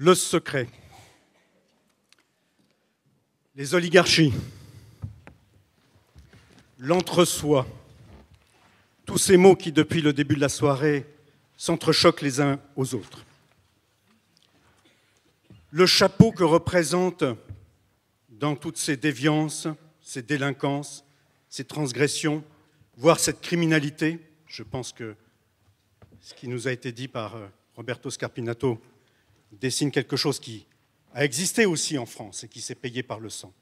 Le secret. Les oligarchies. L'entre-soi. Tous ces mots qui, depuis le début de la soirée, s'entrechoquent les uns aux autres. Le chapeau que représente, dans toutes ces déviances, ces délinquances, ces transgressions, voire cette criminalité, je pense que ce qui nous a été dit par Roberto Scarpinato dessine quelque chose qui a existé aussi en France et qui s'est payé par le sang.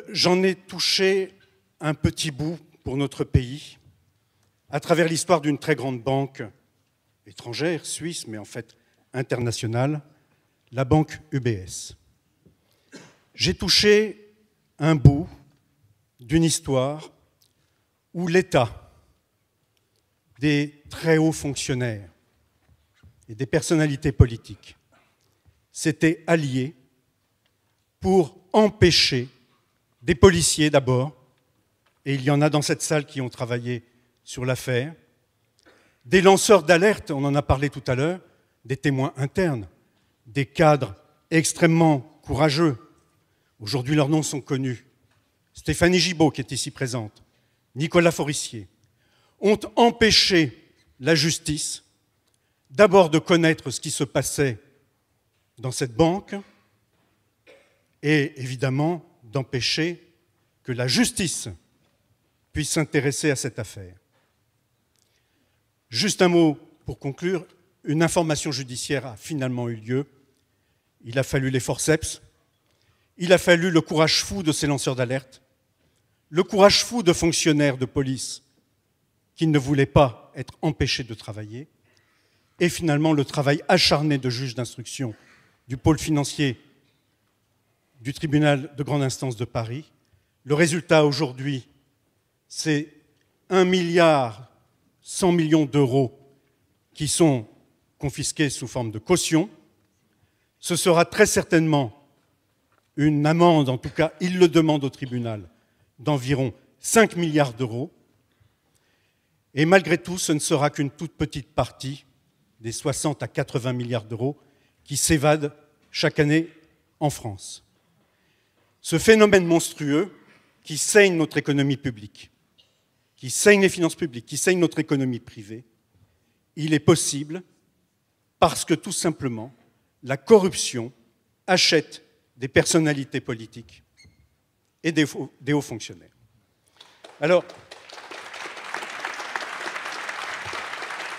J'en ai touché un petit bout pour notre pays, à travers l'histoire d'une très grande banque étrangère, suisse, mais en fait internationale, la banque UBS. J'ai touché un bout d'une histoire où l'État, des très hauts fonctionnaires et des personnalités politiques s'étaient alliés pour empêcher des policiers d'abord, et il y en a dans cette salle qui ont travaillé sur l'affaire, des lanceurs d'alerte, on en a parlé tout à l'heure, des témoins internes, des cadres extrêmement courageux. Aujourd'hui, leurs noms sont connus. Stéphanie Gibault, qui est ici présente, Nicolas Forissier, ont empêché la justice d'abord de connaître ce qui se passait dans cette banque et évidemment d'empêcher que la justice puisse s'intéresser à cette affaire. Juste un mot pour conclure, une information judiciaire a finalement eu lieu. Il a fallu les forceps, il a fallu le courage fou de ces lanceurs d'alerte, le courage fou de fonctionnaires de police qui ne voulaient pas être empêchés de travailler, et finalement le travail acharné de juges d'instruction du pôle financier du tribunal de grande instance de Paris. Le résultat aujourd'hui, c'est 1,1 milliard d'euros qui sont confisqués sous forme de caution. Ce sera très certainement une amende, en tout cas, il le demande au tribunal, d'environ 5 milliards d'euros. Et malgré tout, ce ne sera qu'une toute petite partie des 60 à 80 milliards d'euros qui s'évadent chaque année en France. Ce phénomène monstrueux qui saigne notre économie publique, qui saigne les finances publiques, qui saigne notre économie privée, il est possible parce que tout simplement, la corruption achète des personnalités politiques et des hauts fonctionnaires. Alors,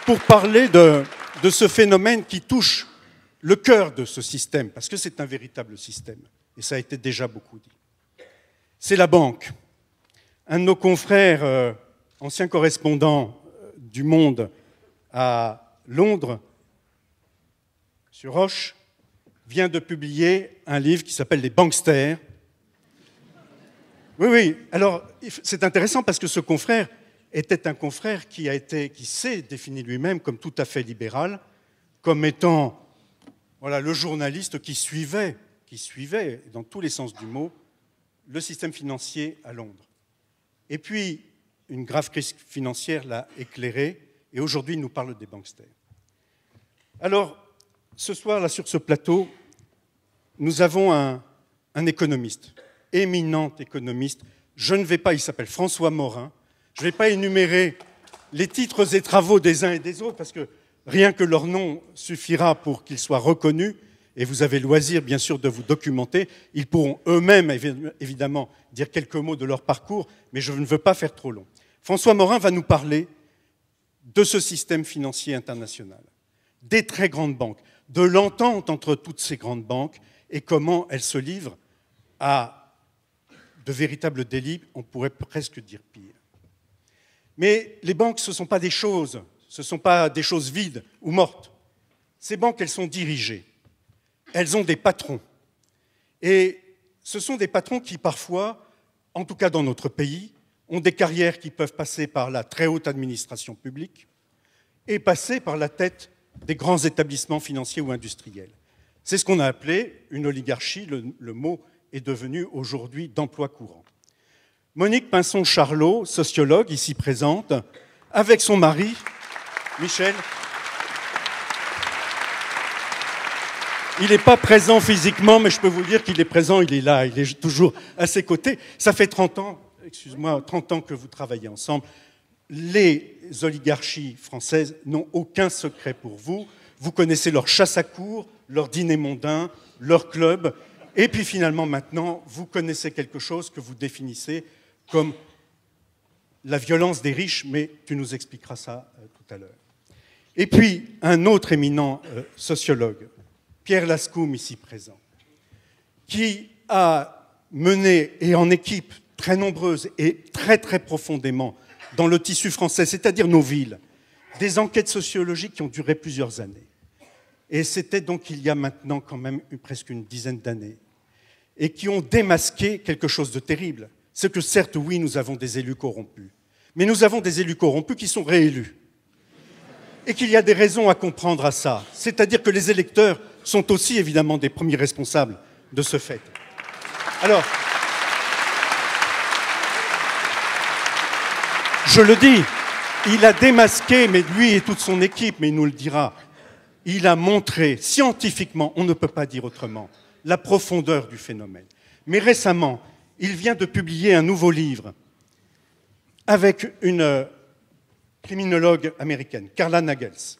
pour parler de ce phénomène qui touche le cœur de ce système, parce que c'est un véritable système, et ça a été déjà beaucoup dit, c'est la banque. Un de nos confrères, ancien correspondant du Monde à Londres, M. Roche, vient de publier un livre qui s'appelle « Les banksters ». Oui, alors c'est intéressant parce que ce confrère était un confrère qui s'est défini lui-même comme tout à fait libéral, comme étant le journaliste qui suivait, dans tous les sens du mot, le système financier à Londres. Et puis, une grave crise financière l'a éclairé, et aujourd'hui, il nous parle des banksters. Alors, ce soir, là, sur ce plateau, nous avons un économiste, éminent économiste. Il s'appelle François Morin. Je ne vais pas énumérer les titres et travaux des uns et des autres, parce que rien que leur nom suffira pour qu'ils soient reconnus, et vous avez loisir, bien sûr, de vous documenter. Ils pourront eux-mêmes, évidemment, dire quelques mots de leur parcours, mais je ne veux pas faire trop long. François Morin va nous parler de ce système financier international, des très grandes banques, de l'entente entre toutes ces grandes banques et comment elles se livrent à de véritables délits, on pourrait presque dire pire. Mais les banques, ce ne sont pas des choses vides ou mortes. Ces banques, elles sont dirigées. Elles ont des patrons. Et ce sont des patrons qui, parfois, en tout cas dans notre pays, ont des carrières qui peuvent passer par la très haute administration publique et passer par la tête des grands établissements financiers ou industriels. C'est ce qu'on a appelé une oligarchie. Le mot est devenu aujourd'hui d'emploi courant. Monique Pinson-Charlot, sociologue, ici présente, avec son mari, Michel, Il n'est pas présent physiquement, mais je peux vous dire qu'il est présent, il est là, il est toujours à ses côtés. Ça fait 30 ans, excuse-moi, 30 ans que vous travaillez ensemble. Les oligarchies françaises n'ont aucun secret pour vous. Vous connaissez leur chasse à courre, leur dîner mondain, leur club. Et puis finalement, maintenant, vous connaissez quelque chose que vous définissez comme la violence des riches, mais tu nous expliqueras ça tout à l'heure. Et puis, un autre éminent sociologue, Pierre Lascoum, ici présent, qui a mené, et en équipe très nombreuse et très très profondément, dans le tissu français, c'est-à-dire nos villes, des enquêtes sociologiques qui ont duré plusieurs années. Et c'était donc il y a maintenant quand même presque une dizaine d'années, et qui ont démasqué quelque chose de terrible. C'est que certes, oui, nous avons des élus corrompus, mais nous avons des élus corrompus qui sont réélus. Et qu'il y a des raisons à comprendre à ça. C'est-à-dire que les électeurs sont aussi évidemment des premiers responsables de ce fait. Alors, je le dis, il a démasqué, mais lui et toute son équipe, mais il nous le dira, il a montré scientifiquement, on ne peut pas dire autrement, la profondeur du phénomène. Mais récemment, il vient de publier un nouveau livre avec une criminologue américaine, Carla Nagels.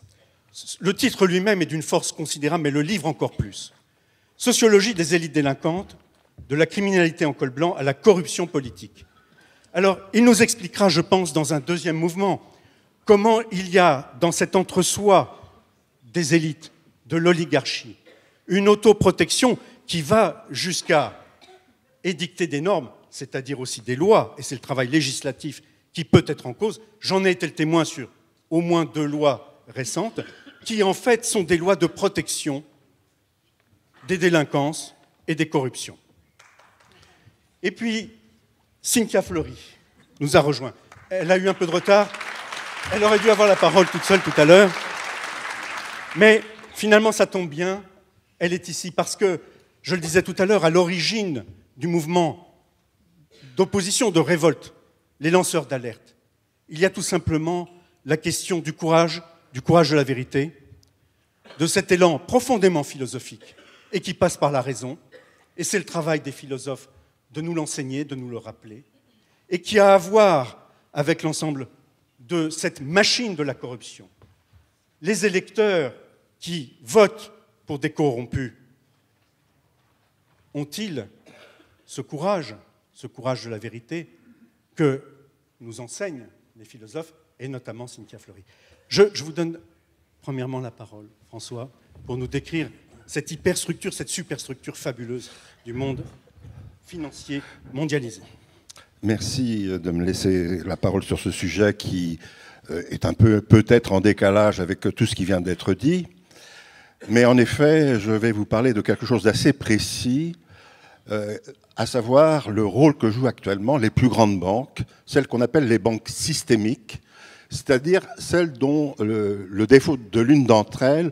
Le titre lui-même est d'une force considérable, mais le livre encore plus. Sociologie des élites délinquantes, de la criminalité en col blanc à la corruption politique. Alors, il nous expliquera, je pense, dans un deuxième mouvement, comment il y a dans cet entre-soi des élites, de l'oligarchie, une autoprotection qui va jusqu'à édicter des normes, c'est-à-dire aussi des lois, et c'est le travail législatif qui peut être en cause. J'en ai été le témoin sur au moins 2 lois récentes, qui en fait sont des lois de protection des délinquances et des corruptions. Et puis, Cynthia Fleury nous a rejoints. Elle a eu un peu de retard. Elle aurait dû avoir la parole toute seule tout à l'heure. Mais finalement, ça tombe bien. Elle est ici parce que, je le disais tout à l'heure, à l'origine du mouvement d'opposition, de révolte, les lanceurs d'alerte, il y a tout simplement la question du courage de la vérité, de cet élan profondément philosophique et qui passe par la raison. Et c'est le travail des philosophes de nous l'enseigner, de nous le rappeler, et qui a à voir avec l'ensemble de cette machine de la corruption. Les électeurs qui votent pour des corrompus, ont-ils ce courage de la vérité que nous enseignent les philosophes, et notamment Cynthia Fleury. Je vous donne premièrement la parole, François, pour nous décrire cette hyperstructure, cette superstructure fabuleuse du monde financier mondialisé. Merci de me laisser la parole sur ce sujet qui est un peu peut-être en décalage avec tout ce qui vient d'être dit. Mais en effet, je vais vous parler de quelque chose d'assez précis, à savoir le rôle que jouent actuellement les plus grandes banques, celles qu'on appelle les banques systémiques, c'est-à-dire celles dont le défaut de l'une d'entre elles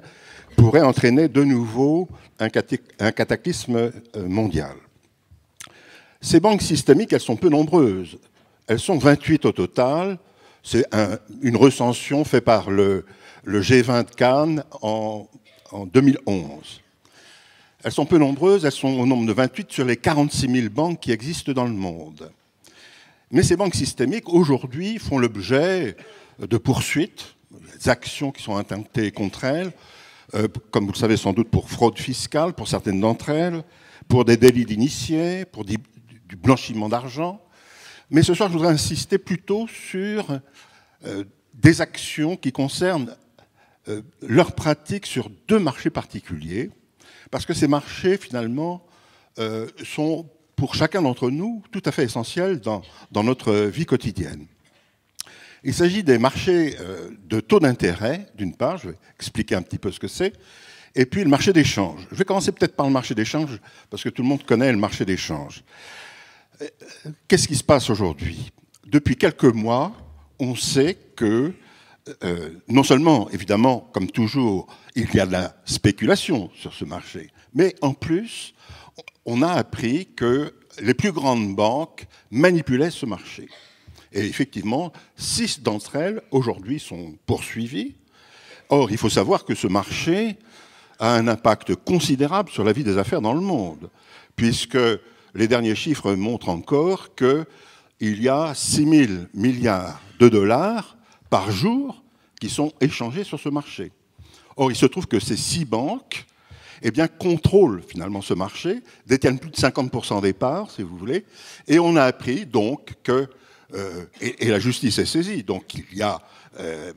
pourrait entraîner de nouveau un cataclysme mondial. Ces banques systémiques, elles sont peu nombreuses. Elles sont 28 au total. C'est une recension faite par le G20 de Cannes en 2011. Elles sont peu nombreuses, elles sont au nombre de 28 sur les 46 000 banques qui existent dans le monde. Mais ces banques systémiques, aujourd'hui, font l'objet de poursuites, d'actions qui sont intentées contre elles, comme vous le savez sans doute pour fraude fiscale, pour certaines d'entre elles, pour des délits d'initiés, pour du blanchiment d'argent. Mais ce soir, je voudrais insister plutôt sur des actions qui concernent leurs pratiques sur 2 marchés particuliers, parce que ces marchés, finalement, sont, pour chacun d'entre nous, tout à fait essentiels dans notre vie quotidienne. Il s'agit des marchés de taux d'intérêt, d'une part, je vais expliquer un petit peu ce que c'est, et puis le marché d'échange. Je vais commencer peut-être par le marché d'échange, parce que tout le monde connaît le marché d'échange. Qu'est-ce qui se passe aujourd'hui? Depuis quelques mois, on sait que, non seulement, évidemment, comme toujours, il y a de la spéculation sur ce marché, mais en plus, on a appris que les plus grandes banques manipulaient ce marché. Et effectivement, 6 d'entre elles, aujourd'hui, sont poursuivies. Or, il faut savoir que ce marché a un impact considérable sur la vie des affaires dans le monde, puisque les derniers chiffres montrent encore qu'il y a 6 000 milliards de dollars par jour qui sont échangés sur ce marché. Or, il se trouve que ces 6 banques contrôlent finalement ce marché, détiennent plus de 50% des parts, si vous voulez, et on a appris donc que, et la justice est saisie, donc il y a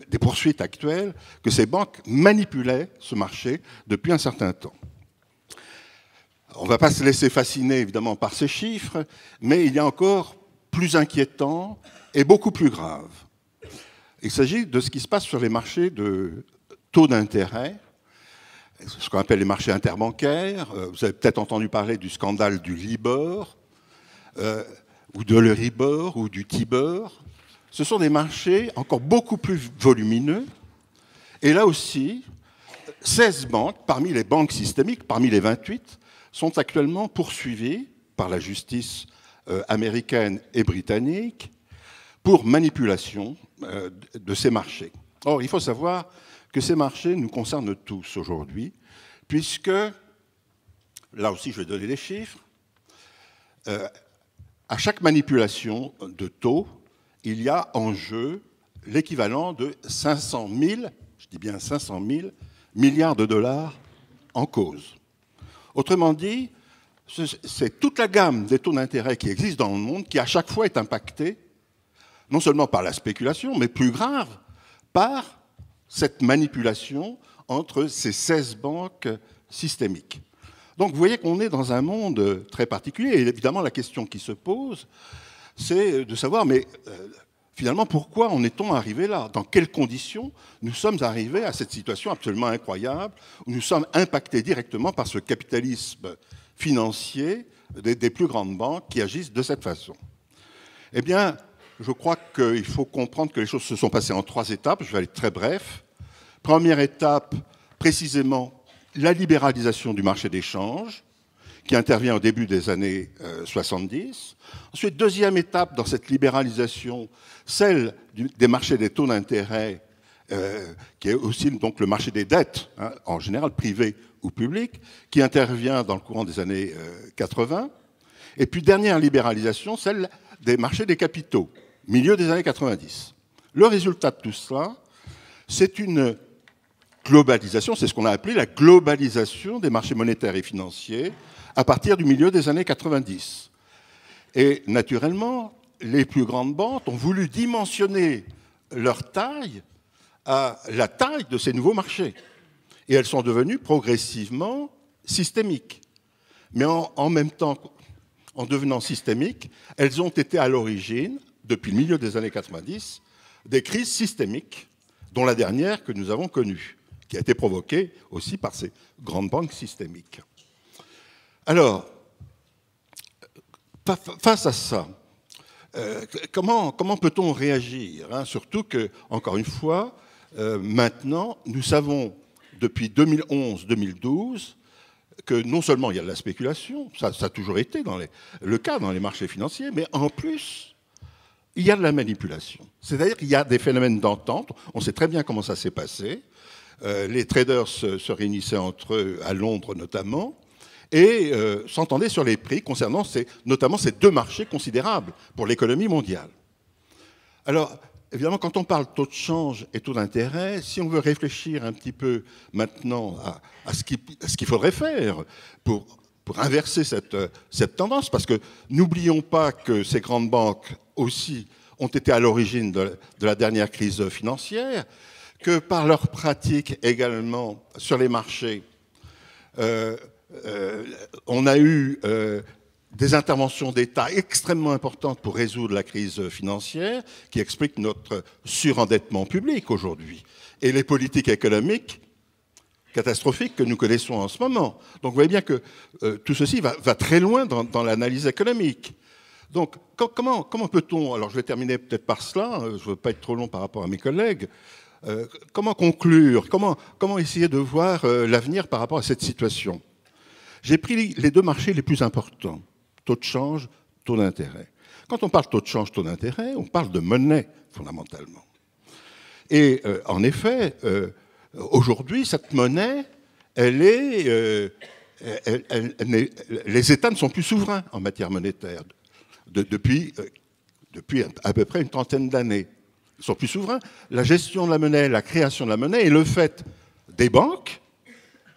des poursuites actuelles, que ces banques manipulaient ce marché depuis un certain temps. On ne va pas se laisser fasciner évidemment par ces chiffres, mais il y a encore plus inquiétant et beaucoup plus grave. Il s'agit de ce qui se passe sur les marchés de taux d'intérêt, ce qu'on appelle les marchés interbancaires. Vous avez peut-être entendu parler du scandale du Libor, ou de l'Euribor, ou du Tibor. Ce sont des marchés encore beaucoup plus volumineux. Et là aussi, 16 banques, parmi les banques systémiques, parmi les 28, sont actuellement poursuivies par la justice américaine et britannique pour manipulation de ces marchés. Or, il faut savoir que ces marchés nous concernent tous aujourd'hui, puisque, là aussi je vais donner des chiffres, à chaque manipulation de taux, il y a en jeu l'équivalent de 500 000, je dis bien 500 000 milliards de dollars en cause. Autrement dit, c'est toute la gamme des taux d'intérêt qui existent dans le monde qui à chaque fois est impactée, non seulement par la spéculation, mais plus grave, par cette manipulation entre ces 16 banques systémiques. Donc vous voyez qu'on est dans un monde très particulier. Et évidemment, la question qui se pose, c'est de savoir, mais finalement, pourquoi en est-on arrivé là? Dans quelles conditions nous sommes arrivés à cette situation absolument incroyable, où nous sommes impactés directement par ce capitalisme financier des plus grandes banques qui agissent de cette façon? Eh bien, je crois qu'il faut comprendre que les choses se sont passées en 3 étapes. Je vais aller très bref. Première étape, précisément, la libéralisation du marché des changes, qui intervient au début des années 70. Ensuite, deuxième étape dans cette libéralisation, celle des marchés des taux d'intérêt, qui est aussi donc le marché des dettes, hein, en général privées ou publiques, qui intervient dans le courant des années 80. Et puis, dernière libéralisation, celle des marchés des capitaux, milieu des années 90. Le résultat de tout cela, c'est une globalisation, c'est ce qu'on a appelé la globalisation des marchés monétaires et financiers à partir du milieu des années 90. Et naturellement, les plus grandes banques ont voulu dimensionner leur taille à la taille de ces nouveaux marchés. Et elles sont devenues progressivement systémiques. Mais en même temps, en devenant systémiques, elles ont été à l'origine, depuis le milieu des années 90, des crises systémiques, dont la dernière que nous avons connue, qui a été provoquée aussi par ces grandes banques systémiques. Alors, face à ça, comment peut-on réagir, hein? Surtout que, encore une fois, maintenant, nous savons depuis 2011-2012 que non seulement il y a de la spéculation, ça a toujours été le cas dans les marchés financiers, mais en plus, il y a de la manipulation. C'est-à-dire qu'il y a des phénomènes d'entente. On sait très bien comment ça s'est passé. Les traders se réunissaient entre eux, à Londres notamment, et s'entendaient sur les prix concernant notamment ces 2 marchés considérables pour l'économie mondiale. Alors, évidemment, quand on parle taux de change et taux d'intérêt, si on veut réfléchir un petit peu maintenant à ce qu'il faudrait faire pour inverser cette tendance, parce que n'oublions pas que ces grandes banques aussi ont été à l'origine de la dernière crise financière, que par leurs pratiques également sur les marchés, on a eu des interventions d'État extrêmement importantes pour résoudre la crise financière, qui expliquent notre surendettement public aujourd'hui, et les politiques économiques catastrophiques que nous connaissons en ce moment. Donc vous voyez bien que tout ceci va très loin dans l'analyse économique. Donc comment peut-on, alors je vais terminer peut-être par cela, je ne veux pas être trop long par rapport à mes collègues, comment conclure, comment essayer de voir l'avenir par rapport à cette situation? J'ai pris les 2 marchés les plus importants, taux de change, taux d'intérêt. Quand on parle taux de change, taux d'intérêt, on parle de monnaie fondamentalement. Et en effet, aujourd'hui, cette monnaie, les États ne sont plus souverains en matière monétaire depuis à peu près une trentaine d'années. Ils ne sont plus souverains. La gestion de la monnaie, la création de la monnaie est le fait des banques,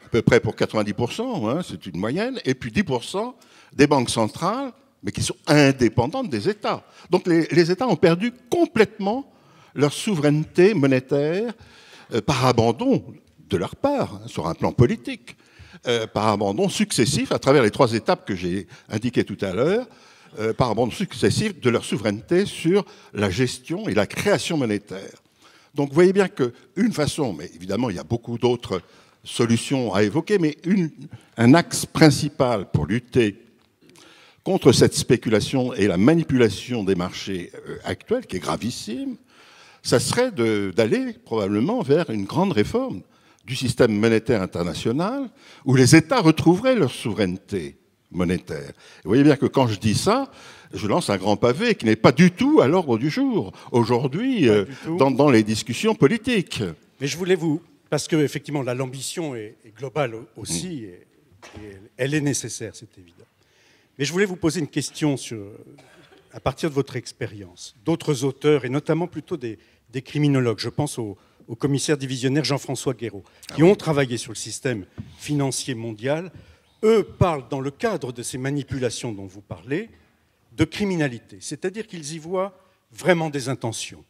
à peu près pour 90%, hein, c'est une moyenne, et puis 10% des banques centrales, mais qui sont indépendantes des États. Donc les États ont perdu complètement leur souveraineté monétaire par abandon de leur part, hein, sur un plan politique, par abandon successif à travers les 3 étapes que j'ai indiquées tout à l'heure, par abandon successif de leur souveraineté sur la gestion et la création monétaire. Donc vous voyez bien qu'une façon, mais évidemment il y a beaucoup d'autres solutions à évoquer, mais un axe principal pour lutter contre cette spéculation et la manipulation des marchés actuels, qui est gravissime, ça serait d'aller probablement vers une grande réforme du système monétaire international, où les États retrouveraient leur souveraineté monétaire. Vous voyez bien que quand je dis ça, je lance un grand pavé qui n'est pas du tout à l'ordre du jour aujourd'hui dans les discussions politiques. Mais je voulais parce que effectivement l'ambition est globale aussi, et elle est nécessaire, c'est évident. Mais je voulais vous poser une question à partir de votre expérience. D'autres auteurs, et notamment plutôt des criminologues, je pense au commissaire divisionnaire Jean-François Guéraud, qui ont travaillé sur le système financier mondial, eux parlent, dans le cadre de ces manipulations dont vous parlez, de criminalité. C'est-à-dire qu'ils y voient vraiment des intentions,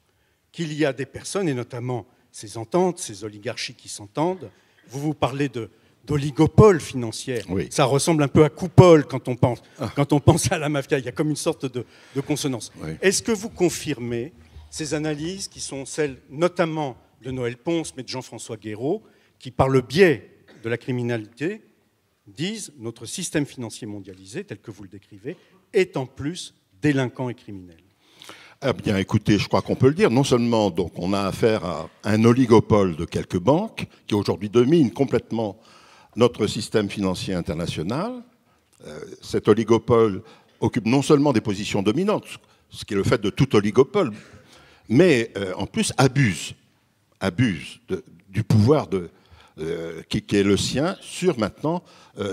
qu'il y a des personnes, et notamment ces ententes, ces oligarchies qui s'entendent. Vous parlez d'oligopole financière. Oui. Ça ressemble un peu à coupole quand on pense à la mafia. Il y a comme une sorte de consonance. Oui. Est-ce que vous confirmez ces analyses qui sont celles notamment de Noël Ponce, mais de Jean-François Guéraud, qui, par le biais de la criminalité, disent « notre système financier mondialisé, tel que vous le décrivez, est en plus délinquant et criminel ». Eh bien, écoutez, je crois qu'on peut le dire. Non seulement donc, on a affaire à un oligopole de quelques banques qui aujourd'hui domine complètement notre système financier international. Cet oligopole occupe non seulement des positions dominantes, ce qui est le fait de tout oligopole, mais en plus abuse du pouvoir qui est le sien sur maintenant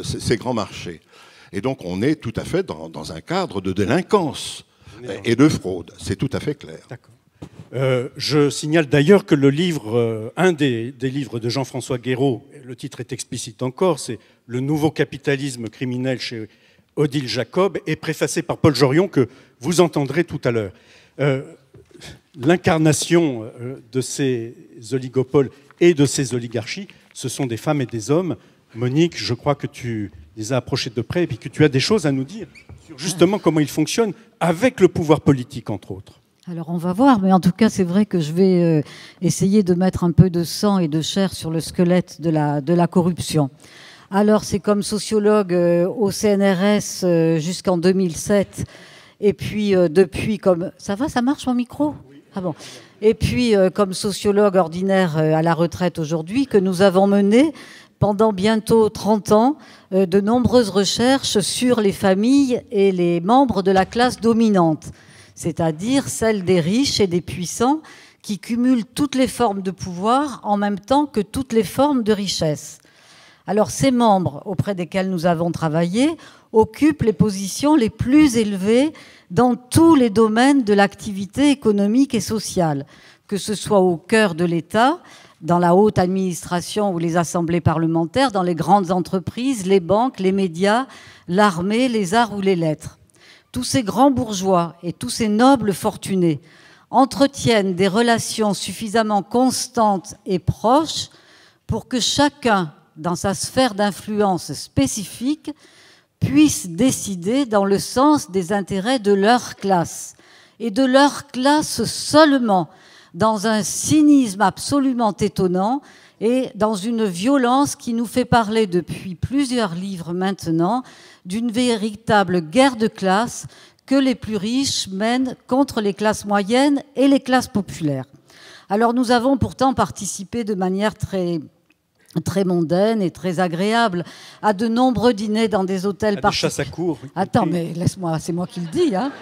ces grands marchés. Et donc on est tout à fait dans un cadre de délinquance et de fraude, c'est tout à fait clair. D'accord. Je signale d'ailleurs que le livre, un des livres de Jean-François Guéraud, le titre est explicite encore, c'est « Le nouveau capitalisme criminel » chez Odile Jacob, est préfacé par Paul Jorion, que vous entendrez tout à l'heure. L'incarnation de ces oligopoles et de ces oligarchies, ce sont des femmes et des hommes. Monique, je crois que tu les as approchés de près et puis que tu as des choses à nous dire sur justement comment ils fonctionnent avec le pouvoir politique, entre autres. Alors on va voir, mais en tout cas c'est vrai que je vais essayer de mettre un peu de sang et de chair sur le squelette de la corruption. Alors c'est comme sociologue au CNRS jusqu'en 2007, et puis depuis comme... Ça va, ça marche mon micro ? Ah bon. Et puis comme sociologue ordinaire à la retraite aujourd'hui, que nous avons mené pendant bientôt 30 ans de nombreuses recherches sur les familles et les membres de la classe dominante, c'est-à-dire celle des riches et des puissants qui cumulent toutes les formes de pouvoir en même temps que toutes les formes de richesse. Alors ces membres auprès desquels nous avons travaillé occupent les positions les plus élevées dans tous les domaines de l'activité économique et sociale, que ce soit au cœur de l'État, dans la haute administration ou les assemblées parlementaires, dans les grandes entreprises, les banques, les médias, l'armée, les arts ou les lettres. Tous ces grands bourgeois et tous ces nobles fortunés entretiennent des relations suffisamment constantes et proches pour que chacun, dans sa sphère d'influence spécifique, puisse décider dans le sens des intérêts de leur classe, et de leur classe seulement, dans un cynisme absolument étonnant et dans une violence qui nous fait parler depuis plusieurs livres maintenant d'une véritable guerre de classe que les plus riches mènent contre les classes moyennes et les classes populaires. Alors nous avons pourtant participé de manière très mondaine et très agréable à de nombreux dîners dans des hôtels des chasses à cour. Attends, mais laisse-moi, c'est moi qui le dis, hein.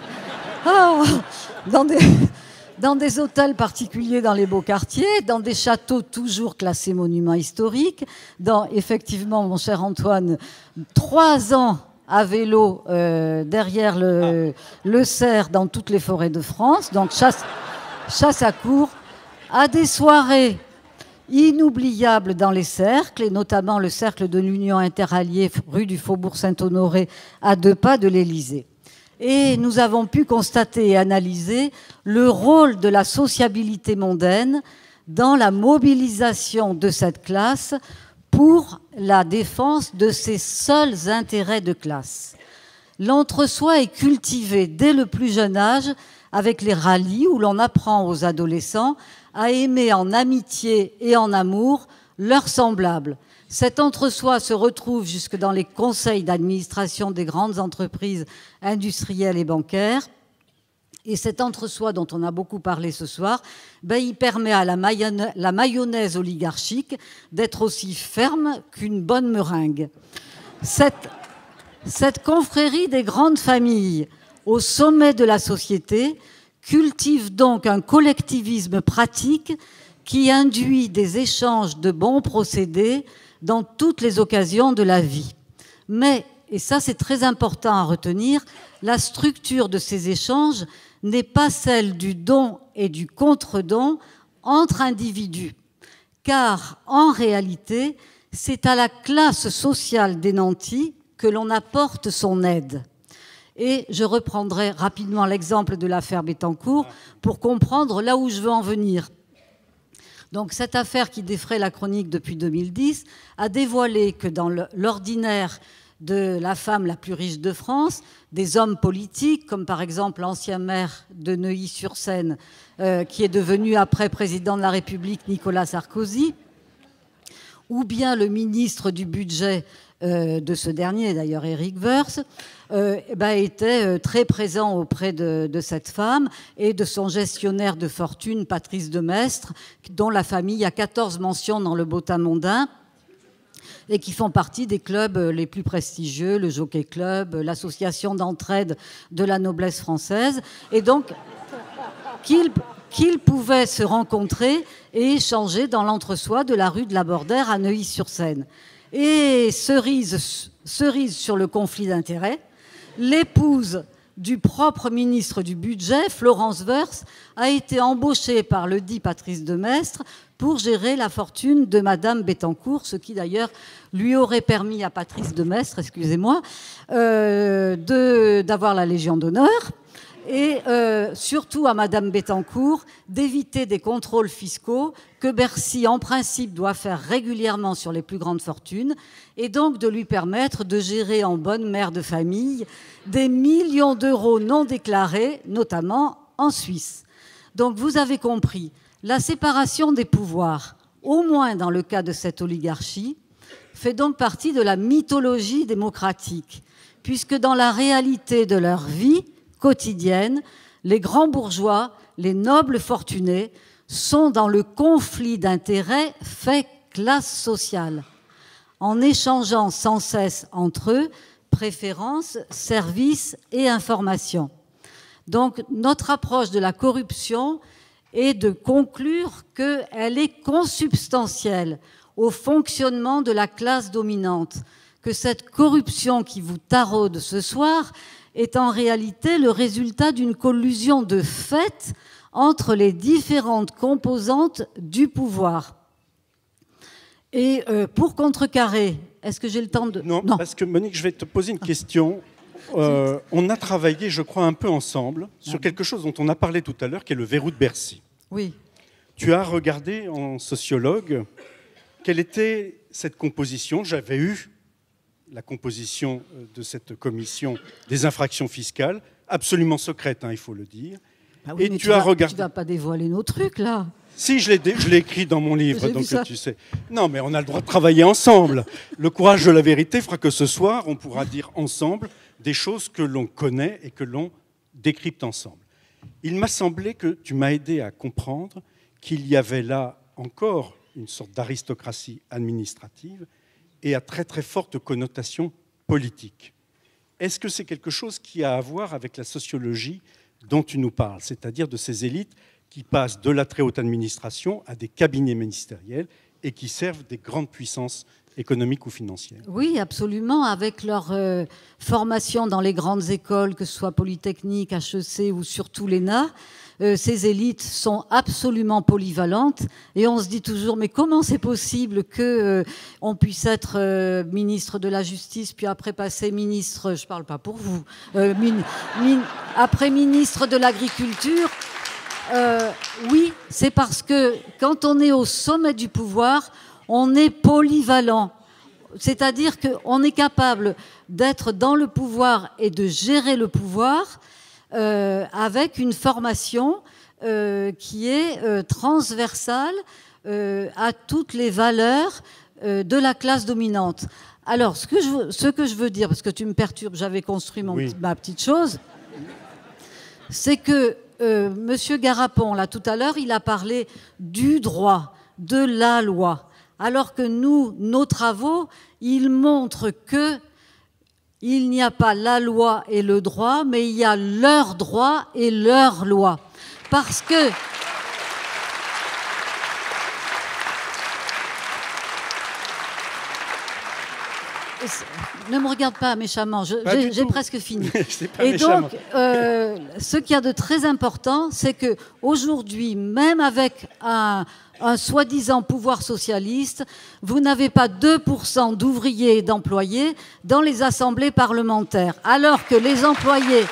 dans des hôtels particuliers dans les beaux quartiers, dans des châteaux toujours classés monuments historiques, dans, effectivement, mon cher Antoine, 3 ans à vélo derrière le cerf dans toutes les forêts de France, donc chasse à courre, à des soirées inoubliables dans les cercles, et notamment le cercle de l'Union interalliée rue du Faubourg Saint-Honoré, à 2 pas de l'Élysée. Et nous avons pu constater et analyser le rôle de la sociabilité mondaine dans la mobilisation de cette classe pour la défense de ses seuls intérêts de classe. L'entre-soi est cultivé dès le plus jeune âge avec les rallyes où l'on apprend aux adolescents à aimer en amitié et en amour leurs semblables. Cet entre-soi se retrouve jusque dans les conseils d'administration des grandes entreprises industrielles et bancaires. Et cet entre-soi dont on a beaucoup parlé ce soir, il permet à la mayonnaise oligarchique d'être aussi ferme qu'une bonne meringue. Cette confrérie des grandes familles au sommet de la société cultive donc un collectivisme pratique qui induit des échanges de bons procédés dans toutes les occasions de la vie. Mais, et ça c'est très important à retenir, la structure de ces échanges n'est pas celle du don et du contre-don entre individus, car en réalité, c'est à la classe sociale des nantis que l'on apporte son aide. Et je reprendrai rapidement l'exemple de l'affaire Bettencourt pour comprendre là où je veux en venir. Donc cette affaire qui défraie la chronique depuis 2010 a dévoilé que dans l'ordinaire de la femme la plus riche de France, des hommes politiques, comme par exemple l'ancien maire de Neuilly-sur-Seine, qui est devenu après président de la République Nicolas Sarkozy, ou bien le ministre du budget de ce dernier, d'ailleurs Éric Woerth, était très présent auprès de cette femme et de son gestionnaire de fortune, Patrice Demestre, dont la famille a 14 mentions dans le Bottin mondain et qui font partie des clubs les plus prestigieux, le Jockey Club, l'association d'entraide de la noblesse française, et donc qu'ils pouvaient se rencontrer et échanger dans l'entre-soi de la rue de la Bordère à Neuilly-sur-Seine. Et cerise sur le conflit d'intérêts, l'épouse du propre ministre du budget, Florence Woerth, a été embauchée par le dit Patrice Demestre pour gérer la fortune de Madame Bettencourt, ce qui d'ailleurs lui aurait permis à Patrice Demestre, d'avoir la Légion d'honneur, et surtout à Madame Bettencourt d'éviter des contrôles fiscaux que Bercy, en principe, doit faire régulièrement sur les plus grandes fortunes, et donc de lui permettre de gérer en bonne mère de famille des millions d'euros non déclarés, notamment en Suisse. Donc vous avez compris, la séparation des pouvoirs, au moins dans le cas de cette oligarchie, fait donc partie de la mythologie démocratique, puisque dans la réalité de leur vie quotidienne, les grands bourgeois, les nobles fortunés, sont dans le conflit d'intérêts fait classe sociale, en échangeant sans cesse entre eux préférences, services et informations. Donc notre approche de la corruption est de conclure qu'elle est consubstantielle au fonctionnement de la classe dominante, que cette corruption qui vous taraude ce soir est en réalité le résultat d'une collusion de fait entre les différentes composantes du pouvoir. Et pour contrecarrer, est-ce que j'ai le temps de... Non, parce que Monique, je vais te poser une question. On a travaillé, je crois, un peu ensemble sur quelque chose dont on a parlé tout à l'heure, qui est le verrou de Bercy. Oui. Tu as regardé en sociologue quelle était cette composition. J'avais eu la composition de cette commission des infractions fiscales, absolument secrète, il faut le dire. Ah oui, et tu as regardé... Tu ne vas pas dévoiler nos trucs, là. Si, je l'ai écrit dans mon livre, donc tu sais. Non, mais on a le droit de travailler ensemble. Le courage de la vérité fera que ce soir, on pourra dire ensemble des choses que l'on connaît et que l'on décrypte ensemble. Il m'a semblé que tu m'as aidé à comprendre qu'il y avait là encore une sorte d'aristocratie administrative et à très très forte connotation politique. Est-ce que c'est quelque chose qui a à voir avec la sociologie dont tu nous parles, c'est-à-dire de ces élites qui passent de la très haute administration à des cabinets ministériels et qui servent des grandes puissances économiques ou financières. Oui, absolument, avec leur formation dans les grandes écoles, que ce soit Polytechnique, HEC ou surtout l'ENA, ces élites sont absolument polyvalentes et on se dit toujours mais comment c'est possible qu'on puisse être ministre de la Justice puis après passer ministre, je ne parle pas pour vous, après ministre de l'Agriculture. Oui, c'est parce que quand on est au sommet du pouvoir, on est polyvalent. C'est-à-dire qu'on est capable d'être dans le pouvoir et de gérer le pouvoir avec une formation qui est transversale à toutes les valeurs de la classe dominante. Alors, ce que je veux dire, parce que tu me perturbes, j'avais construit ma petite chose, c'est que Monsieur Garapon, là, tout à l'heure, il a parlé du droit, de la loi. Alors que nous, nos travaux, ils montrent qu'il n'y a pas la loi et le droit, mais il y a leur droit et leur loi. Parce que... Ne me regarde pas méchamment, j'ai presque fini. Et donc, ce qu'il y a de très important, c'est qu'aujourd'hui, même avec un soi-disant pouvoir socialiste, vous n'avez pas 2% d'ouvriers et d'employés dans les assemblées parlementaires, alors que les employés...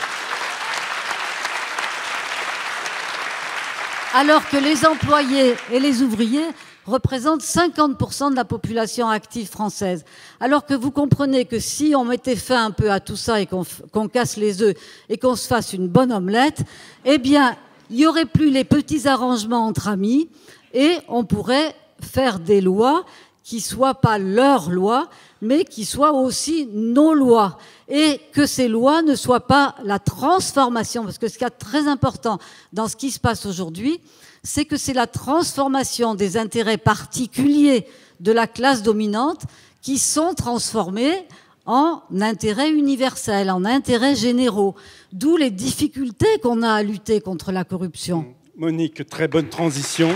et les ouvriers représentent 50% de la population active française. Alors que vous comprenez que si on mettait fin un peu à tout ça et qu'on casse les œufs et qu'on se fasse une bonne omelette, eh bien, il n'y aurait plus les petits arrangements entre amis et on pourrait faire des lois qui ne soient pas leurs lois, mais qui soient aussi nos lois. Et que ces lois ne soient pas la transformation, parce que ce qui est très important dans ce qui se passe aujourd'hui, c'est que c'est la transformation des intérêts particuliers de la classe dominante qui sont transformés en intérêts universels, en intérêts généraux. D'où les difficultés qu'on a à lutter contre la corruption. Monique, très bonne transition.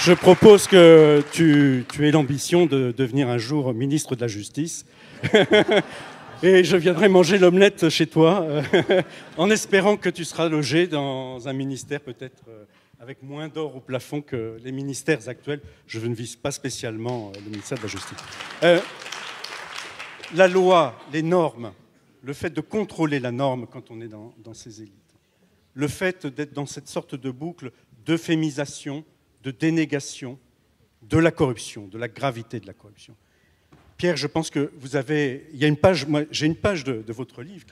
Je propose que tu aies l'ambition de devenir un jour ministre de la Justice. Et je viendrai manger l'omelette chez toi, en espérant que tu seras logé dans un ministère peut-être avec moins d'or au plafond que les ministères actuels. Je ne vise pas spécialement le ministère de la Justice. La loi, les normes, le fait de contrôler la norme quand on est dans ces élites, le fait d'être dans cette sorte de boucle d'euphémisation, de dénégation de la corruption, de la gravité de la corruption. Pierre, je pense que vous avez... Il y a une page, moi j'ai une page de votre livre,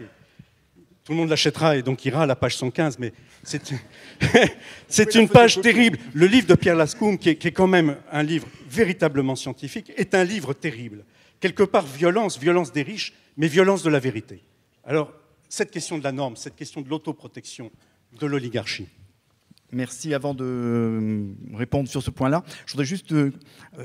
tout le monde l'achètera et donc ira à la page 115, mais c'est une page terrible. Le livre de Pierre Lascoum, qui est quand même un livre véritablement scientifique, est un livre terrible. Quelque part, violence des riches, mais violence de la vérité. Alors, cette question de la norme, cette question de l'autoprotection de l'oligarchie. Merci. Avant de répondre sur ce point-là, je voudrais juste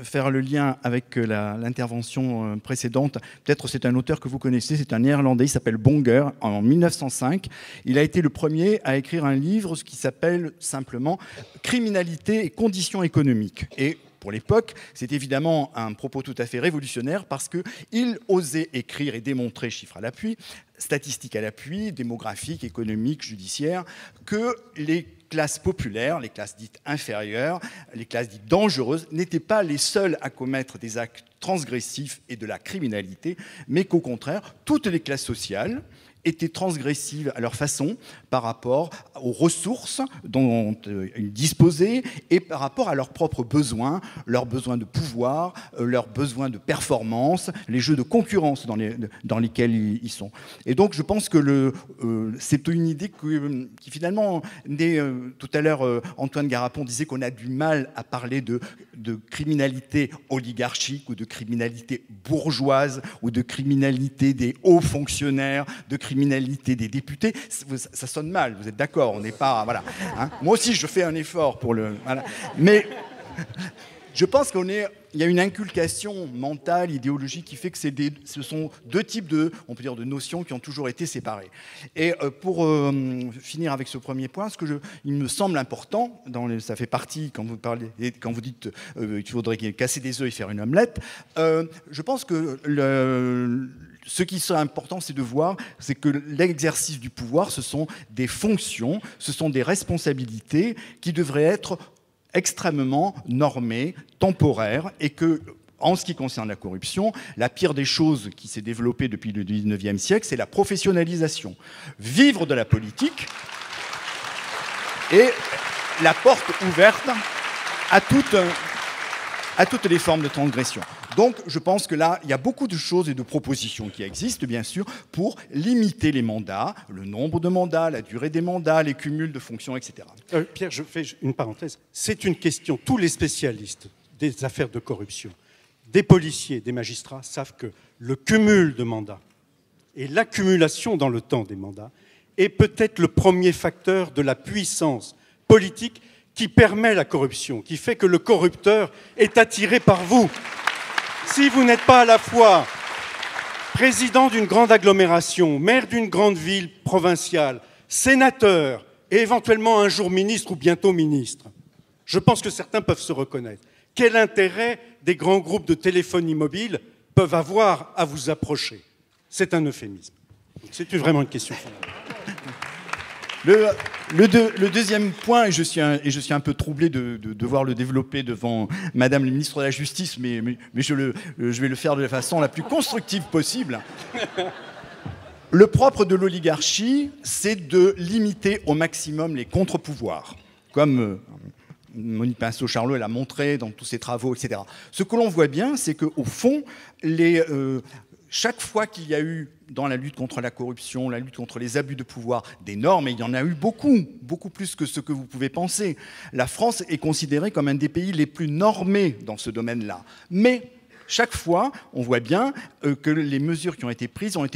faire le lien avec l'intervention précédente. Peut-être c'est un auteur que vous connaissez, c'est un Néerlandais, il s'appelle Bonger, en 1905. Il a été le premier à écrire un livre qui s'appelle simplement « Criminalité et conditions économiques ». Et pour l'époque, c'est évidemment un propos tout à fait révolutionnaire parce qu'il osait écrire et démontrer, chiffres à l'appui, statistiques à l'appui, démographiques, économiques, judiciaires, que les classes populaires, les classes dites inférieures, les classes dites dangereuses, n'étaient pas les seules à commettre des actes transgressifs et de la criminalité, mais qu'au contraire, toutes les classes sociales étaient transgressives à leur façon par rapport aux ressources dont ils disposaient et par rapport à leurs propres besoins de pouvoir, leurs besoins de performance, les jeux de concurrence dans lesquels ils sont. Et donc je pense que c'est une idée qui finalement tout à l'heure Antoine Garapon disait qu'on a du mal à parler de criminalité oligarchique ou de criminalité bourgeoise ou de criminalité des hauts fonctionnaires, de criminalité criminalité des députés, ça sonne mal, vous êtes d'accord, on n'est pas... Voilà. Hein. Moi aussi, je fais un effort pour le... Voilà. Mais je pense il y a une inculcation mentale, idéologique qui fait que ce sont deux types on peut dire, de notions qui ont toujours été séparées. Et pour finir avec ce premier point, il me semble important, ça fait partie, quand vous dites qu'il faudrait casser des œufs et faire une omelette, je pense que ce qui serait important, c'est de voir, c'est que l'exercice du pouvoir, ce sont des fonctions, ce sont des responsabilités qui devraient être extrêmement normée, temporaire, et que, en ce qui concerne la corruption, la pire des choses qui s'est développée depuis le 19e siècle, c'est la professionnalisation. Vivre de la politique et la porte ouverte à toutes les formes de transgression. Donc, je pense que là, il y a beaucoup de choses et de propositions qui existent, bien sûr, pour limiter les mandats, le nombre de mandats, la durée des mandats, les cumuls de fonctions, etc. Pierre, je fais une parenthèse. C'est une question. Tous les spécialistes des affaires de corruption, des policiers, des magistrats, savent que le cumul de mandats et l'accumulation dans le temps des mandats est peut-être le premier facteur de la puissance politique qui permet la corruption, qui fait que le corrupteur est attiré par vous. Si vous n'êtes pas à la fois président d'une grande agglomération, maire d'une grande ville provinciale, sénateur et éventuellement un jour ministre ou bientôt ministre, je pense que certains peuvent se reconnaître. Quel intérêt des grands groupes de téléphonie mobile peuvent avoir à vous approcher? C'est un euphémisme. C'est vraiment une question fondamentale. Le deuxième point, et je suis un peu troublé de devoir le développer devant Madame la ministre de la Justice, mais je vais le faire de la façon la plus constructive possible. Le propre de l'oligarchie, c'est de limiter au maximum les contre-pouvoirs, comme Monique Pinceau-Charlot l'a montré dans tous ses travaux, etc. Ce que l'on voit bien, c'est qu'au fond, chaque fois qu'il y a eu, dans la lutte contre la corruption, la lutte contre les abus de pouvoir, des normes, et il y en a eu beaucoup, beaucoup plus que ce que vous pouvez penser, la France est considérée comme un des pays les plus normés dans ce domaine-là. Mais chaque fois, on voit bien que les mesures qui ont été prises ont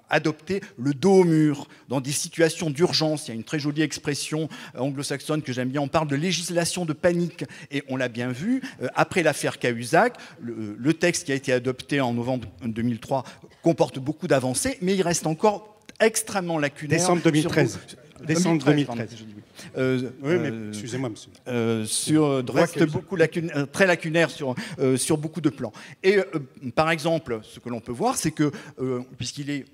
adopté le dos au mur, dans des situations d'urgence. Il y a une très jolie expression anglo-saxonne que j'aime bien, on parle de législation de panique. Et on l'a bien vu, après l'affaire Cahuzac, le texte qui a été adopté en novembre 2003 comporte beaucoup d'avancées, mais il reste encore extrêmement lacunaire. Décembre 2013. Décembre 2013. Oui, mais excusez-moi, monsieur. Reste beaucoup très lacunaire sur beaucoup de plans. Et par exemple, ce que l'on peut voir, c'est que, puisqu'il est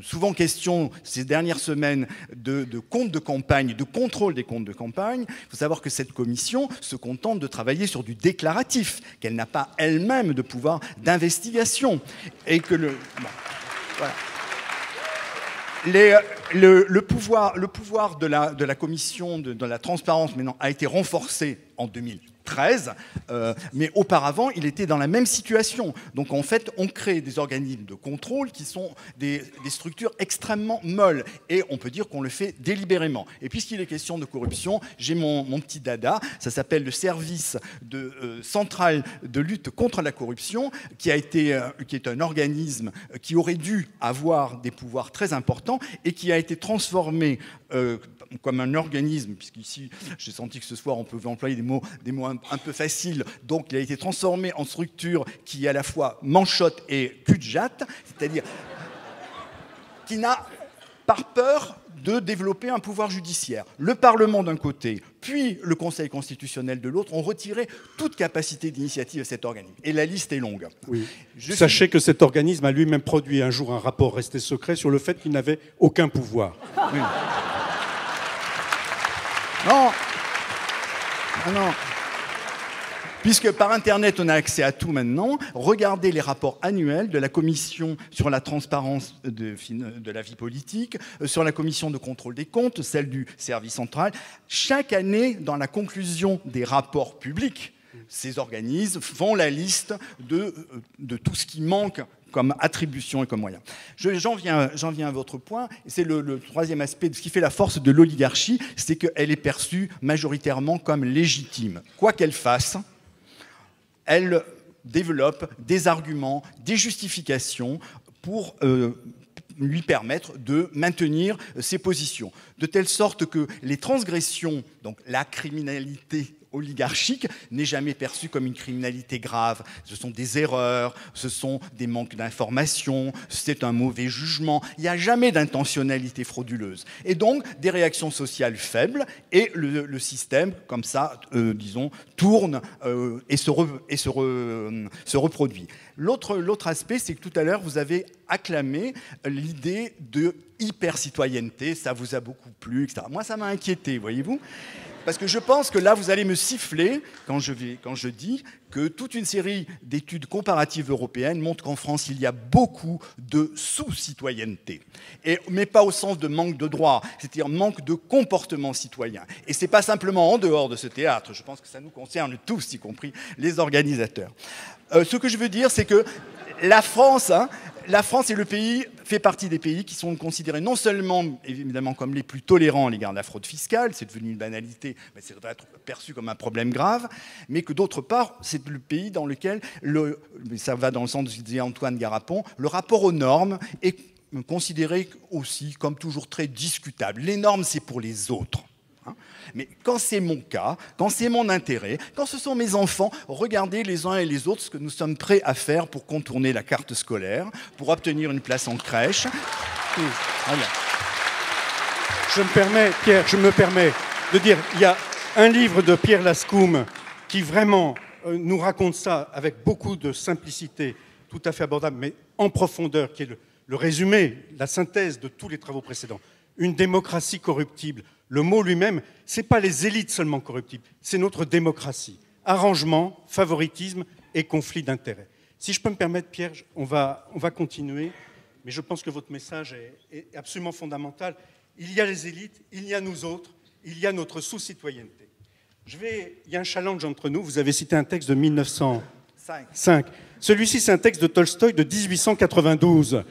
souvent question ces dernières semaines de comptes de campagne, de contrôle des comptes de campagne, il faut savoir que cette commission se contente de travailler sur du déclaratif, qu'elle n'a pas elle-même de pouvoir d'investigation. Et que voilà. Le pouvoir de la commission de la transparence maintenant a été renforcé en 2013, mais auparavant, il était dans la même situation. Donc en fait, on crée des organismes de contrôle qui sont des structures extrêmement molles, et on peut dire qu'on le fait délibérément. Et puisqu'il est question de corruption, j'ai mon petit dada, ça s'appelle le service central de lutte contre la corruption, qui est un organisme qui aurait dû avoir des pouvoirs très importants et qui a été transformé comme un organisme, puisqu'ici, j'ai senti que ce soir, on pouvait employer des mots un peu faciles, donc il a été transformé en structure qui est à la fois manchotte et cul-de-jatte, c'est-à-dire qui n'a pas peur de développer un pouvoir judiciaire. Le Parlement d'un côté, puis le Conseil constitutionnel de l'autre, ont retiré toute capacité d'initiative à cet organisme. Et la liste est longue. Oui. Sachez que cet organisme a lui-même produit un jour un rapport resté secret sur le fait qu'il n'avait aucun pouvoir. Oui. Non. Non. Puisque par Internet, on a accès à tout maintenant, regardez les rapports annuels de la Commission sur la transparence de la vie politique, sur la Commission de contrôle des comptes, celle du service central. Chaque année, dans la conclusion des rapports publics, ces organismes font la liste de tout ce qui manque comme attribution et comme moyen. J'en viens à votre point, c'est le troisième aspect de ce qui fait la force de l'oligarchie, c'est qu'elle est perçue majoritairement comme légitime. Quoi qu'elle fasse, elle développe des arguments, des justifications pour lui permettre de maintenir ses positions. De telle sorte que les transgressions, donc la criminalité oligarchique, n'est jamais perçue comme une criminalité grave. Ce sont des erreurs, ce sont des manques d'information, c'est un mauvais jugement. Il n'y a jamais d'intentionnalité frauduleuse. Et donc, des réactions sociales faibles, et le système, comme ça, disons, tourne et se reproduit. L'autre aspect, c'est que tout à l'heure, vous avez acclamé l'idée de hyper-citoyenneté, ça vous a beaucoup plu, etc. Moi, ça m'a inquiété, voyez-vous. Parce que je pense que là, vous allez me siffler quand je dis que toute une série d'études comparatives européennes montrent qu'en France, il y a beaucoup de sous-citoyenneté. Mais pas au sens de manque de droits, c'est-à-dire manque de comportement citoyen. Et ce n'est pas simplement en dehors de ce théâtre, je pense que ça nous concerne tous, y compris les organisateurs. Ce que je veux dire, c'est que la France est le pays, fait partie des pays qui sont considérés non seulement, évidemment, comme les plus tolérants à l'égard de la fraude fiscale, c'est devenu une banalité, mais ça devrait être perçu comme un problème grave, mais que d'autre part, c'est le pays dans lequel, ça va dans le sens de ce que disait Antoine Garapon, le rapport aux normes est considéré aussi comme toujours très discutable. Les normes, c'est pour les autres. Mais quand c'est mon cas, quand c'est mon intérêt, quand ce sont mes enfants, regardez les uns et les autres ce que nous sommes prêts à faire pour contourner la carte scolaire, pour obtenir une place en crèche. Voilà. Je me permets de dire, il y a un livre de Pierre Lascoum qui vraiment nous raconte ça avec beaucoup de simplicité, tout à fait abordable, mais en profondeur, qui est le résumé, la synthèse de tous les travaux précédents. Une démocratie corruptible. Le mot lui-même, ce n'est pas les élites seulement corruptibles, c'est notre démocratie. Arrangement, favoritisme et conflit d'intérêts. Si je peux me permettre, Pierre, on va continuer, mais je pense que votre message est absolument fondamental. Il y a les élites, il y a nous autres, il y a notre sous-citoyenneté. Il y a un challenge entre nous. Vous avez cité un texte de 1905. Celui-ci, c'est un texte de Tolstoï de 1892.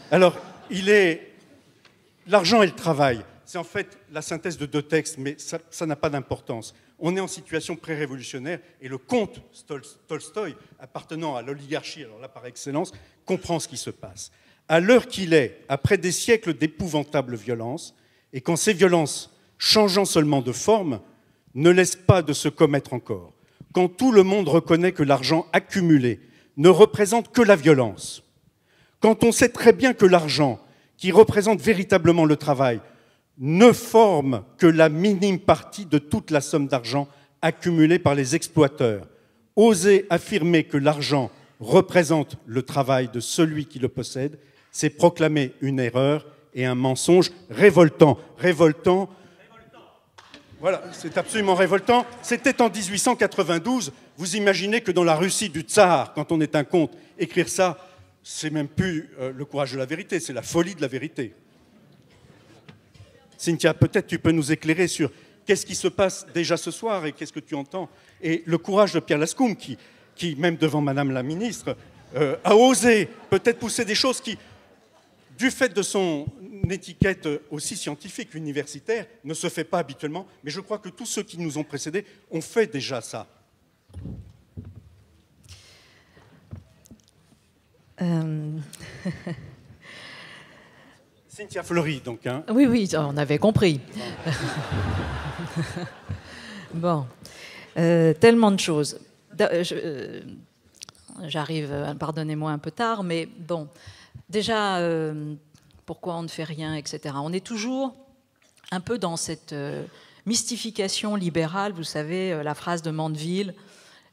Alors, l'argent et le travail. C'est en fait la synthèse de deux textes, mais ça n'a pas d'importance. On est en situation pré-révolutionnaire et le comte Tolstoï, appartenant à l'oligarchie, alors là par excellence, comprend ce qui se passe. À l'heure qu'il est, après des siècles d'épouvantables violences, et quand ces violences, changeant seulement de forme, ne laissent pas de se commettre encore, quand tout le monde reconnaît que l'argent accumulé ne représente que la violence, quand on sait très bien que l'argent, qui représente véritablement le travail, ne forme que la minime partie de toute la somme d'argent accumulée par les exploiteurs. Oser affirmer que l'argent représente le travail de celui qui le possède, c'est proclamer une erreur et un mensonge révoltant. Révoltant. Voilà, c'est absolument révoltant. C'était en 1892. Vous imaginez que dans la Russie du tsar, quand on est un comte, écrire ça, c'est même plus le courage de la vérité, c'est la folie de la vérité. Cynthia, peut-être tu peux nous éclairer sur qu'est-ce qui se passe déjà ce soir et qu'est-ce que tu entends. Et le courage de Pierre Lascoum, qui même devant Madame la Ministre, a osé peut-être pousser des choses qui, du fait de son étiquette aussi scientifique, universitaire, ne se fait pas habituellement. Mais je crois que tous ceux qui nous ont précédés ont fait déjà ça. Cynthia Fleury, donc. Hein. Oui, on avait compris. Bon, tellement de choses. J'arrive, pardonnez-moi un peu tard, mais bon, déjà, pourquoi on ne fait rien, etc. On est toujours un peu dans cette mystification libérale, vous savez, la phrase de Mandeville,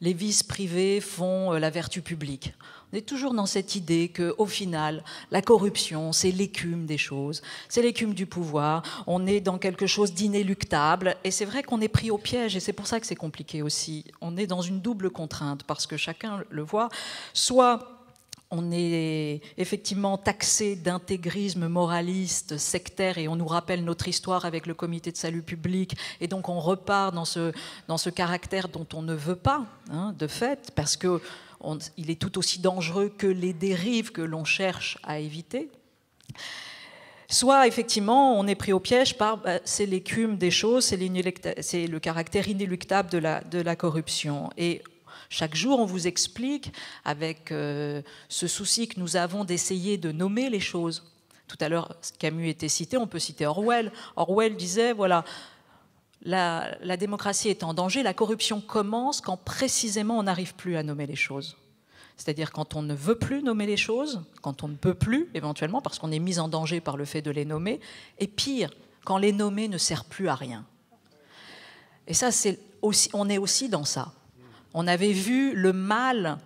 les vices privés font la vertu publique. On est toujours dans cette idée qu'au final, la corruption, c'est l'écume des choses, c'est l'écume du pouvoir, on est dans quelque chose d'inéluctable, et c'est vrai qu'on est pris au piège, et c'est pour ça que c'est compliqué aussi. On est dans une double contrainte, parce que chacun le voit, soit on est effectivement taxé d'intégrisme moraliste, sectaire, et on nous rappelle notre histoire avec le comité de salut public, et donc on repart dans ce caractère dont on ne veut pas, hein, de fait, parce qu'il est tout aussi dangereux que les dérives que l'on cherche à éviter. Soit, effectivement, on est pris au piège par c'est l'écume des choses, c'est le caractère inéluctable de la corruption. Et chaque jour, on vous explique, avec ce souci que nous avons d'essayer de nommer les choses. Tout à l'heure, Camus était cité, on peut citer Orwell. Orwell disait, voilà, la démocratie est en danger, la corruption commence quand précisément on n'arrive plus à nommer les choses. C'est-à-dire quand on ne veut plus nommer les choses, quand on ne peut plus, éventuellement, parce qu'on est mis en danger par le fait de les nommer, et pire, quand les nommer ne sert plus à rien. Et ça, on est aussi dans ça. On avait vu le mal,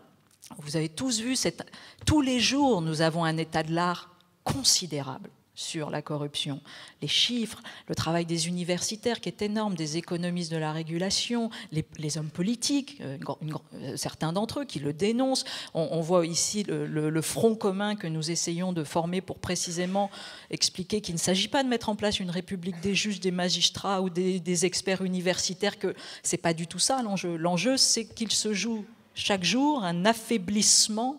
vous avez tous vu, tous les jours, nous avons un état de l'art considérable sur la corruption. Les chiffres, le travail des universitaires qui est énorme, des économistes de la régulation, les hommes politiques, certains d'entre eux qui le dénoncent. On voit ici le front commun que nous essayons de former pour précisément expliquer qu'il ne s'agit pas de mettre en place une république des juges, des magistrats ou des experts universitaires, que c'est pas du tout ça l'enjeu. L'enjeu, c'est qu'il se joue chaque jour un affaiblissement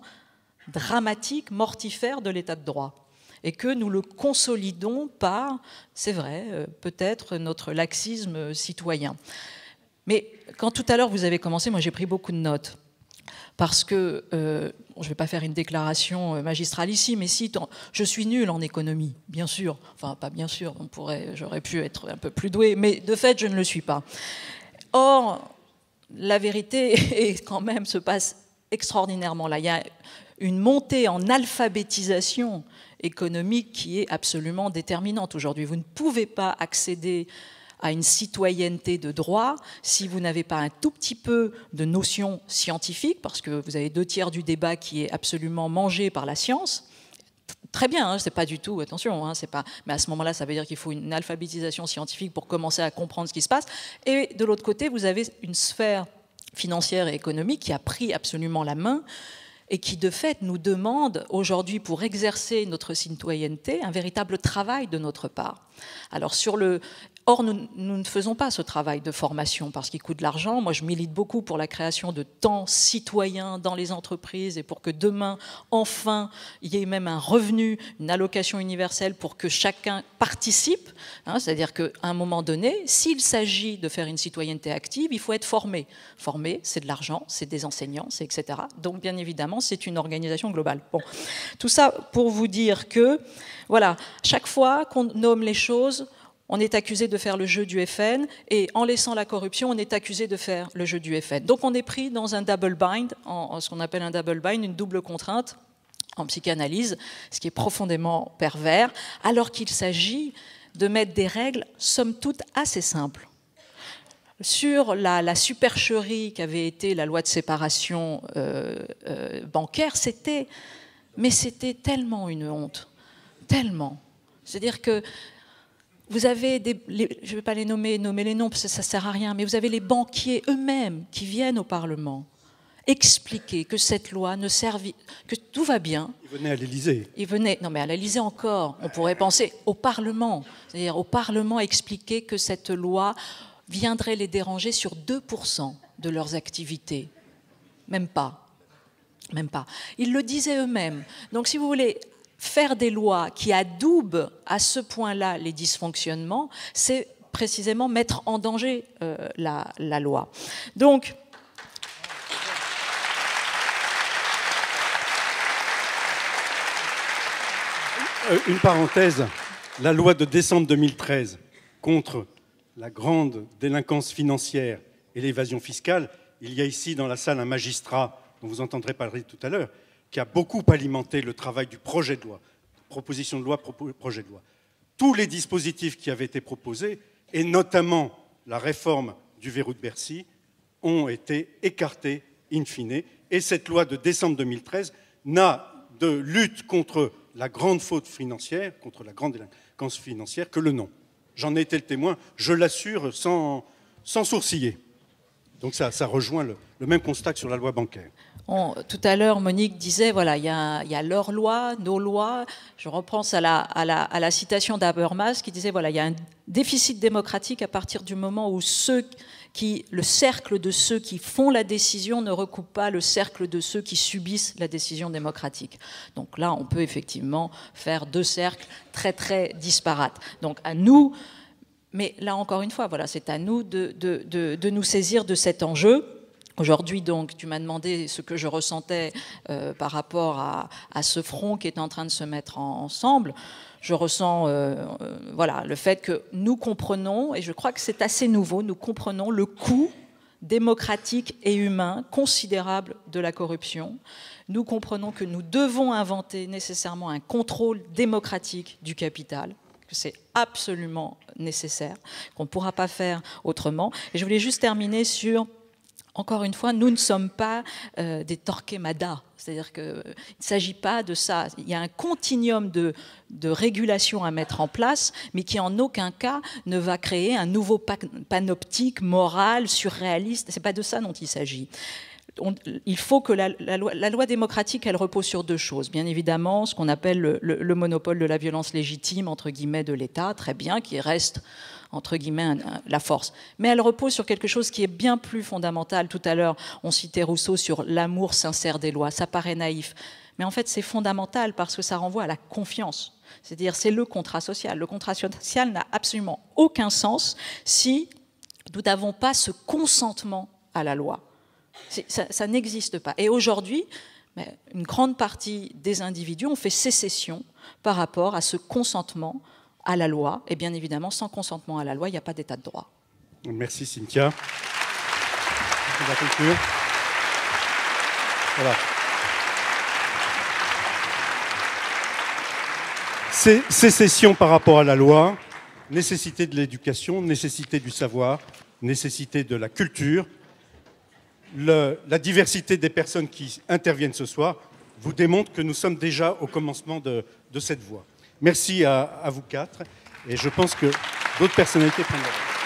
dramatique, mortifère de l'état de droit. Et que nous le consolidons par, c'est vrai, peut-être notre laxisme citoyen. Mais quand tout à l'heure vous avez commencé, moi j'ai pris beaucoup de notes. Parce que, je ne vais pas faire une déclaration magistrale ici, mais si, je suis nulle en économie, bien sûr. Enfin, pas bien sûr, j'aurais pu être un peu plus douée, mais de fait, je ne le suis pas. Or, la vérité est quand même se passe extraordinairement là. Il y a une montée en alphabétisation économique qui est absolument déterminante aujourd'hui. Vous ne pouvez pas accéder à une citoyenneté de droit si vous n'avez pas un tout petit peu de notions scientifiques, parce que vous avez 2/3 du débat qui est absolument mangé par la science. Très bien, hein, c'est pas du tout, attention, hein, c'est pas, mais à ce moment-là, ça veut dire qu'il faut une alphabétisation scientifique pour commencer à comprendre ce qui se passe. Et de l'autre côté, vous avez une sphère financière et économique qui a pris absolument la main et qui, de fait, nous demande aujourd'hui, pour exercer notre citoyenneté, un véritable travail de notre part. Alors, Or, nous ne faisons pas ce travail de formation parce qu'il coûte de l'argent. Moi, je milite beaucoup pour la création de temps citoyen dans les entreprises et pour que demain, enfin, il y ait même un revenu, une allocation universelle pour que chacun participe. Hein, c'est-à-dire qu'à un moment donné, s'il s'agit de faire une citoyenneté active, il faut être formé. Formé, c'est de l'argent, c'est des enseignants, c'est etc. Donc, bien évidemment, c'est une organisation globale. Bon, tout ça pour vous dire que, voilà, chaque fois qu'on nomme les choses, on est accusé de faire le jeu du FN, et en laissant la corruption, on est accusé de faire le jeu du FN. Donc on est pris dans un double bind, ce qu'on appelle un double bind, une double contrainte en psychanalyse, ce qui est profondément pervers, alors qu'il s'agit de mettre des règles, somme toute, assez simples. Sur la supercherie qu'avait été la loi de séparation bancaire, c'était tellement une honte, tellement. C'est-à-dire que vous avez je ne vais pas les nommer les noms parce que ça ne sert à rien, mais vous avez les banquiers eux-mêmes qui viennent au Parlement expliquer que cette loi ne servit, que tout va bien. Ils venaient à l'Élysée. Non mais à l'Élysée encore, on pourrait penser au Parlement, c'est-à-dire au Parlement expliquer que cette loi viendrait les déranger sur 2% de leurs activités. Même pas. Même pas. Ils le disaient eux-mêmes. Donc si vous voulez faire des lois qui adoubent à ce point-là les dysfonctionnements, c'est précisément mettre en danger la loi. Donc, une parenthèse, la loi de décembre 2013 contre la grande délinquance financière et l'évasion fiscale, il y a ici dans la salle un magistrat dont vous entendrez parler tout à l'heure, qui a beaucoup alimenté le travail du projet de loi, proposition de loi, projet de loi. Tous les dispositifs qui avaient été proposés, et notamment la réforme du verrou de Bercy, ont été écartés in fine. Et cette loi de décembre 2013 n'a de lutte contre la grande faute financière, contre la grande délinquance financière, que le nom. J'en ai été le témoin, je l'assure sans sourciller. Donc ça rejoint le même constat que sur la loi bancaire. Tout à l'heure, Monique disait, voilà, il y a leurs lois, nos lois. Je repense à la citation d'Habermas qui disait, voilà, il y a un déficit démocratique à partir du moment où le cercle de ceux qui font la décision ne recoupe pas le cercle de ceux qui subissent la décision démocratique. Donc là, on peut effectivement faire deux cercles très, très disparates. Donc à nous, mais là encore une fois, voilà, c'est à nous de nous saisir de cet enjeu. Aujourd'hui, donc, tu m'as demandé ce que je ressentais par rapport à ce front qui est en train de se mettre ensemble. Je ressens voilà, le fait que nous comprenons, et je crois que c'est assez nouveau, nous comprenons le coût démocratique et humain considérable de la corruption. Nous comprenons que nous devons inventer nécessairement un contrôle démocratique du capital, que c'est absolument nécessaire, qu'on ne pourra pas faire autrement. Et je voulais juste terminer sur... Encore une fois, nous ne sommes pas des Torquemada, c'est-à-dire qu'il ne s'agit pas de ça. Il y a un continuum de régulation à mettre en place, mais qui en aucun cas ne va créer un nouveau panoptique moral, surréaliste. Ce n'est pas de ça dont il s'agit. Il faut que la loi démocratique, elle repose sur deux choses. Bien évidemment, ce qu'on appelle le monopole de la violence légitime, entre guillemets, de l'État, très bien, qui reste... entre guillemets, la force. Mais elle repose sur quelque chose qui est bien plus fondamental. Tout à l'heure, on citait Rousseau sur l'amour sincère des lois. Ça paraît naïf. Mais en fait, c'est fondamental parce que ça renvoie à la confiance. C'est-à-dire, c'est le contrat social. Le contrat social n'a absolument aucun sens si nous n'avons pas ce consentement à la loi. Ça n'existe pas. Et aujourd'hui, une grande partie des individus ont fait sécession par rapport à ce consentement à la loi, et bien évidemment, sans consentement à la loi, il n'y a pas d'état de droit. Merci Cynthia. On va conclure. Voilà. Sécession par rapport à la loi, nécessité de l'éducation, nécessité du savoir, nécessité de la culture. La diversité des personnes qui interviennent ce soir vous démontre que nous sommes déjà au commencement de cette voie. Merci à vous quatre, et je pense que d'autres personnalités prennent la parole.